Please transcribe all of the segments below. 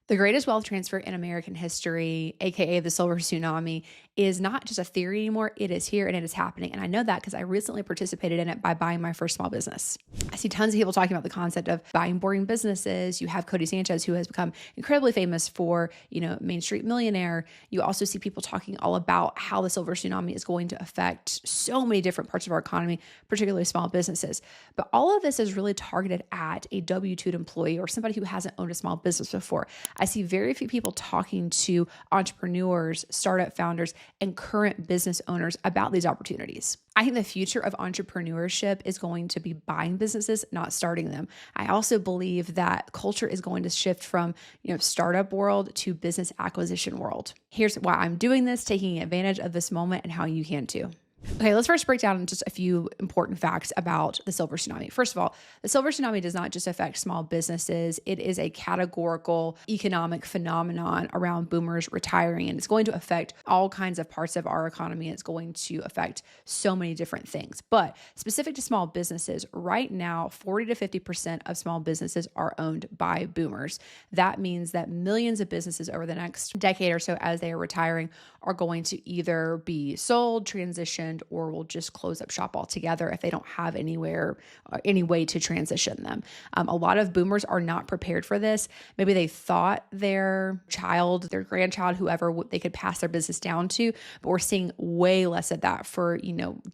The greatest wealth transfer in American history, aka the Silver Tsunami, is not just a theory anymore. It is here and it is happening. And I know that because I recently participated in it by buying my first small business. I see tons of people talking about the concept of buying boring businesses. You have Cody Sanchez, who has become incredibly famous for, Main Street Millionaire. You also see people talking all about how the Silver Tsunami is going to affect so many different parts of our economy, particularly small businesses. But all of this is really targeted at a W-2 employee or somebody who hasn't owned a small business before. I see very few people talking to entrepreneurs, startup founders, and current business owners about these opportunities. I think the future of entrepreneurship is going to be buying businesses, not starting them. I also believe that culture is going to shift from, startup world to business acquisition world. Here's why I'm doing this, taking advantage of this moment, and how you can too. Okay, let's first break down just a few important facts about the Silver Tsunami. First of all, the Silver Tsunami does not just affect small businesses. It is a categorical economic phenomenon around boomers retiring, and it's going to affect all kinds of parts of our economy. It's going to affect so many different things. But specific to small businesses, right now, 40 to 50% of small businesses are owned by boomers. That means that millions of businesses over the next decade or so, as they are retiring, are going to either be sold, transitioned, or will just close up shop altogether if they don't have any way to transition them. A lot of boomers are not prepared for this. Maybe they thought their child, their grandchild, whoever they could pass their business down to, but we're seeing way less of that for,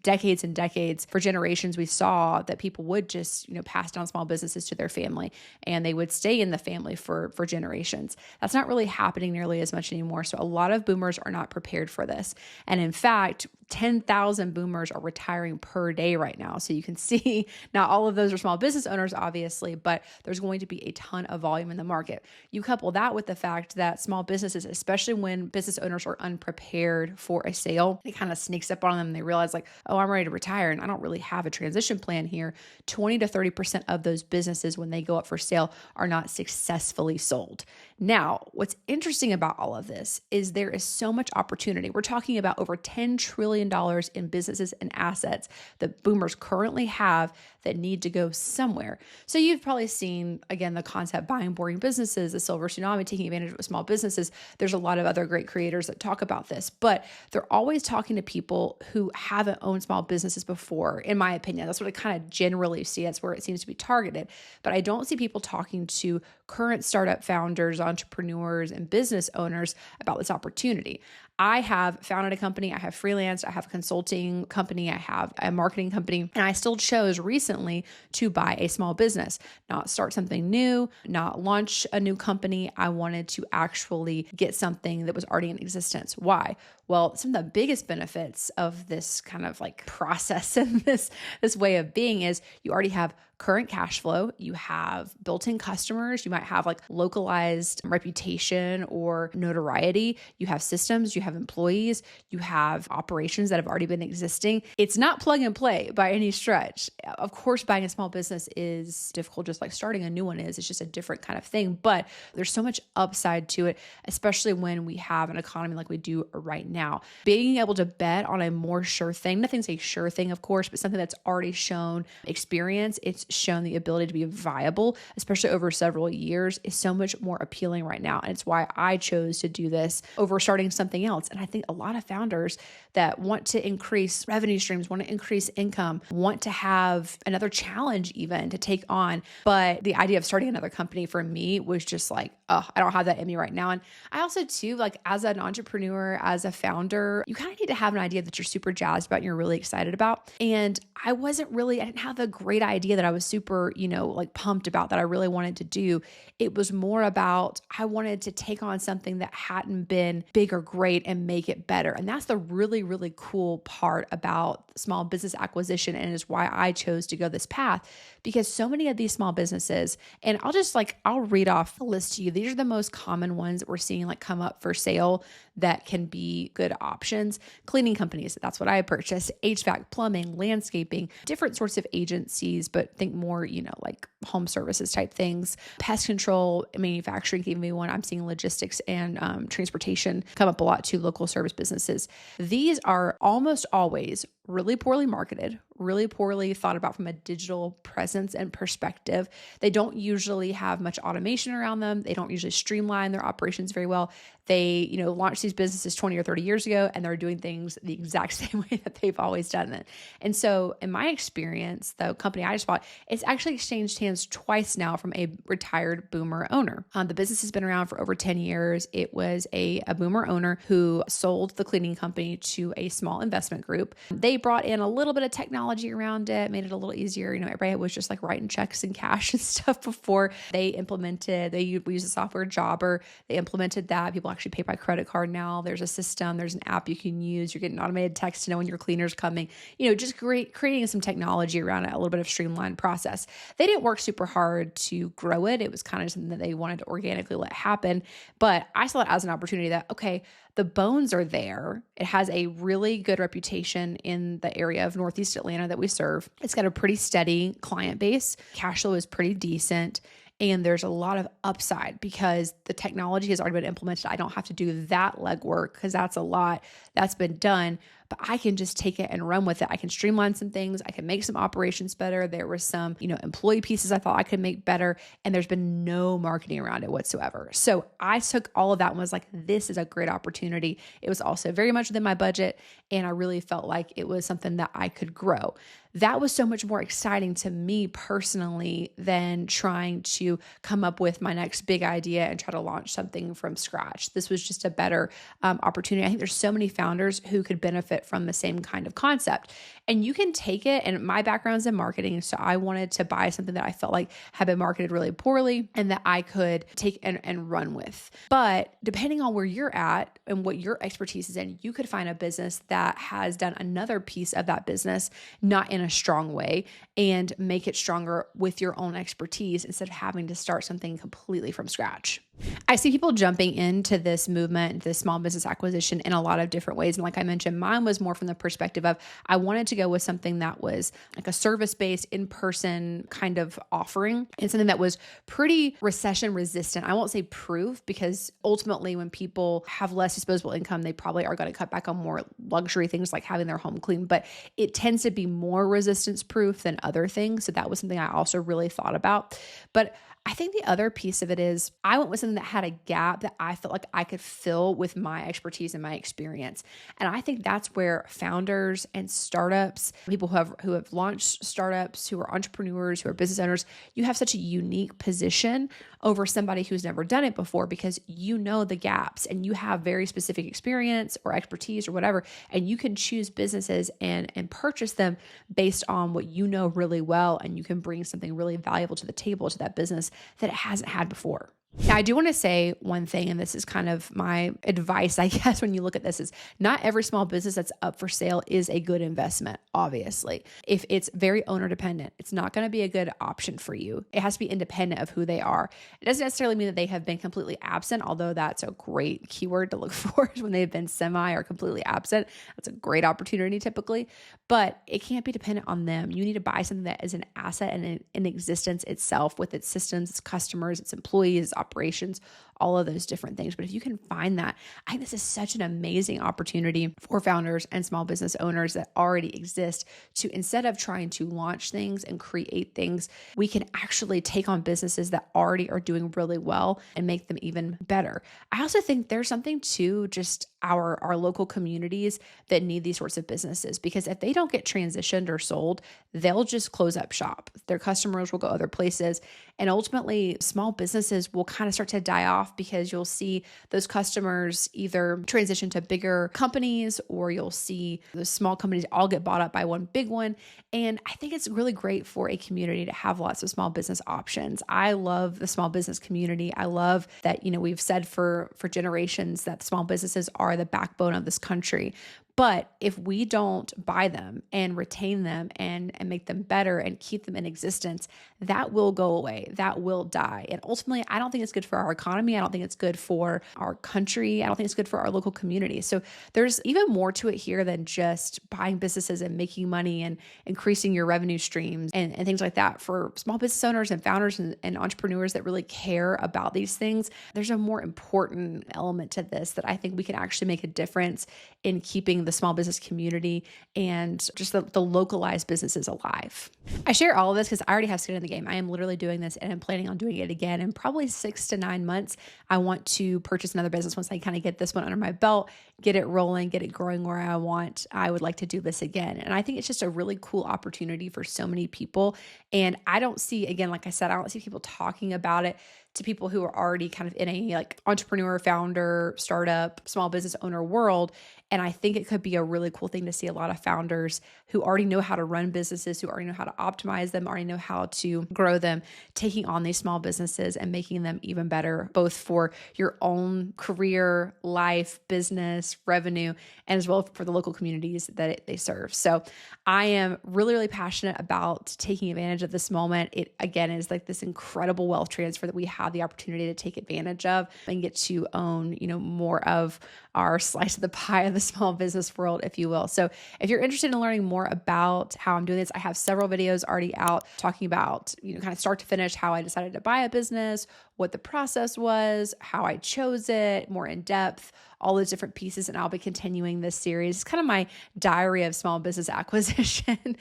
decades and decades. For generations, we saw that people would just, pass down small businesses to their family and they would stay in the family for generations. That's not really happening nearly as much anymore. So a lot of boomers are not prepared for this. And in fact, 10,000 boomers are retiring per day right now. So you can see not all of those are small business owners, obviously, but there's going to be a ton of volume in the market. You couple that with the fact that small businesses, especially when business owners are unprepared for a sale, it kind of sneaks up on them and they realize like, oh, I'm ready to retire and I don't really have a transition plan here. 20 to 30% of those businesses, when they go up for sale, are not successfully sold. Now, what's interesting about all of this is there is so much opportunity. We're talking about over $10 trillion in businesses and assets that boomers currently have that need to go somewhere. So you've probably seen, again, the concept buying boring businesses, the Silver Tsunami, taking advantage of small businesses. There's a lot of other great creators that talk about this, but they're always talking to people who haven't owned small businesses before, in my opinion. That's what I kind of generally see. That's where it seems to be targeted. But I don't see people talking to current startup founders, entrepreneurs, and business owners about this opportunity. I have founded a company, I have freelanced, I have a consulting company, I have a marketing company, and I still chose recently to buy a small business, not start something new, not launch a new company. I wanted to actually get something that was already in existence. Why? Well, some of the biggest benefits of this kind of like process and this way of being is you already have current cash flow, you have built-in customers, you might have like localized reputation or notoriety, you have systems, you have employees, you have operations that have already been existing. It's not plug and play by any stretch. Of course, buying a small business is difficult, just like starting a new one is. It's just a different kind of thing, but there's so much upside to it, especially when we have an economy like we do right now. Being able to bet on a more sure thing, nothing's a sure thing, of course, but something that's already shown experience, it's shown the ability to be viable, especially over several years, is so much more appealing right now. And it's why I chose to do this over starting something else. And I think a lot of founders that want to increase revenue streams, want to increase income, want to have another challenge even to take on. But the idea of starting another company for me was just like, oh, I don't have that in me right now. And I also too, like as an entrepreneur, as a founder, you kind of need to have an idea that you're super jazzed about and you're really excited about. And I didn't have a great idea that I was super, like pumped about that I really wanted to do. It was more about, I wanted to take on something that hadn't been big or great and make it better. And that's the really, really cool part about small business acquisition. And is why I chose to go this path, because so many of these small businesses, and I'll read off a list to you. These are the most common ones that we're seeing like come up for sale that can be good options. Cleaning companies, that's what I purchased. HVAC, plumbing, landscaping, different sorts of agencies, but think more, like home services type things. Pest control, manufacturing can be one. I'm seeing logistics and transportation come up a lot too, local service businesses. These are almost always really poorly marketed, really poorly thought about from a digital presence and perspective. They don't usually have much automation around them. They don't usually streamline their operations very well. They, launched these businesses 20 or 30 years ago, and they're doing things the exact same way that they've always done it. And so in my experience, the company I just bought, it's actually exchanged hands twice now from a retired boomer owner. The business has been around for over 10 years. It was a boomer owner who sold the cleaning company to a small investment group. They brought in a little bit of technology around it, made it a little easier. Everybody was just like writing checks and cash and stuff before. We use the software Jobber. They implemented that. People actually pay by credit card now. There's a system, there's an app you can use. You're getting automated text to know when your cleaner's coming. Just creating some technology around it, a little bit of streamlined process. They didn't work super hard to grow it. It was kind of something that they wanted to organically let happen. But I saw it as an opportunity that, okay, the bones are there. It has a really good reputation in the area of Northeast Atlanta that we serve. It's got a pretty steady client base. Cash flow is pretty decent. And there's a lot of upside because the technology has already been implemented. I don't have to do that legwork because that's a lot that's been done, but I can just take it and run with it. I can streamline some things. I can make some operations better. There were some, employee pieces I thought I could make better, and there's been no marketing around it whatsoever. So I took all of that and was like, this is a great opportunity. It was also very much within my budget, and I really felt like it was something that I could grow. That was so much more exciting to me personally than trying to come up with my next big idea and try to launch something from scratch. This was just a better opportunity. I think there's so many founders who could benefit from the same kind of concept. And you can take it, and my background's in marketing, so I wanted to buy something that I felt like had been marketed really poorly and that I could take and run with. But depending on where you're at and what your expertise is in, you could find a business that has done another piece of that business, not in a strong way, and make it stronger with your own expertise instead of having to start something completely from scratch. I see people jumping into this movement, this small business acquisition, in a lot of different ways. And like I mentioned, mine was more from the perspective of I wanted to go with something that was like a service-based, in-person kind of offering, and something that was pretty recession resistant. I won't say proof, because ultimately when people have less disposable income, they probably are going to cut back on more luxury things like having their home clean, but it tends to be more resistance proof than other things. So that was something I also really thought about. But I think the other piece of it is I went with something that had a gap that I felt like I could fill with my expertise and my experience. And I think that's where founders and startups, people who have launched startups, who are entrepreneurs, who are business owners, you have such a unique position over somebody who's never done it before, because you know the gaps and you have very specific experience or expertise or whatever, and you can choose businesses and purchase them based on what you know really well, and you can bring something really valuable to the table, to that business that it hasn't had before. Now, I do want to say one thing, and this is kind of my advice, I guess, when you look at this, is not every small business that's up for sale is a good investment, obviously. If it's very owner dependent, it's not going to be a good option for you. It has to be independent of who they are. It doesn't necessarily mean that they have been completely absent, although that's a great keyword to look for when they've been semi or completely absent. That's a great opportunity typically, but it can't be dependent on them. You need to buy something that is an asset and in existence itself, with its systems, its customers, its employees, operations, all of those different things. But if you can find that, I think this is such an amazing opportunity for founders and small business owners that already exist to, instead of trying to launch things and create things, we can actually take on businesses that already are doing really well and make them even better. I also think there's something to just our local communities that need these sorts of businesses, because if they don't get transitioned or sold, they'll just close up shop. Their customers will go other places, and ultimately small businesses will kind of start to die off, because you'll see those customers either transition to bigger companies, or you'll see those small companies all get bought up by one big one. And I think it's really great for a community to have lots of small business options. I love the small business community. I love that, we've said for generations that small businesses are the backbone of this country. But if we don't buy them and retain them and make them better and keep them in existence, that will go away. That will die. And ultimately, I don't think it's good for our economy. I don't think it's good for our country. I don't think it's good for our local community. So there's even more to it here than just buying businesses and making money and increasing your revenue streams and things like that. For small business owners and founders and entrepreneurs that really care about these things, there's a more important element to this that I think we can actually make a difference in keeping keeping the small business community and just the localized businesses alive. I share all of this because I already have skin in the game. I am literally doing this and I'm planning on doing it again in probably 6 to 9 months. I want to purchase another business once I kind of get this one under my belt, get it rolling, get it growing where I want. I would like to do this again. And I think it's just a really cool opportunity for so many people. And I don't see, again, like I said, I don't see people talking about it to people who are already kind of in a like entrepreneur, founder, startup, small business owner world. And I think it could be a really cool thing to see a lot of founders who already know how to run businesses, who already know how to optimize them, already know how to grow them, taking on these small businesses and making them even better, both for your own career, life, business, revenue, and as well for the local communities that they serve. So I am really, really passionate about taking advantage of this moment. It, again, is like this incredible wealth transfer that we have the opportunity to take advantage of and get to own, more of our slice of the pie of the small business world, if you will. So if you're interested in learning more about how I'm doing this, I have several videos already out talking about, kind of start to finish, how I decided to buy a business, what the process was, how I chose it, more in depth, all those different pieces. And I'll be continuing this series. It's kind of my diary of small business acquisition,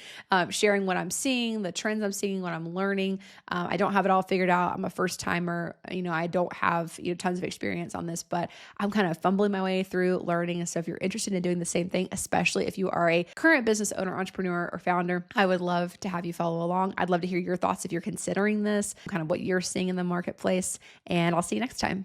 sharing what I'm seeing, the trends I'm seeing, what I'm learning. I don't have it all figured out. I'm a first timer. I don't have tons of experience on this, but I'm kind of fumbling my way through learning. And so if you're interested in doing the same thing, especially if you are a current business owner, entrepreneur, or founder, I would love to have you follow along. I'd love to hear your thoughts if you're considering this, kind of what you're seeing in the marketplace. And I'll see you next time.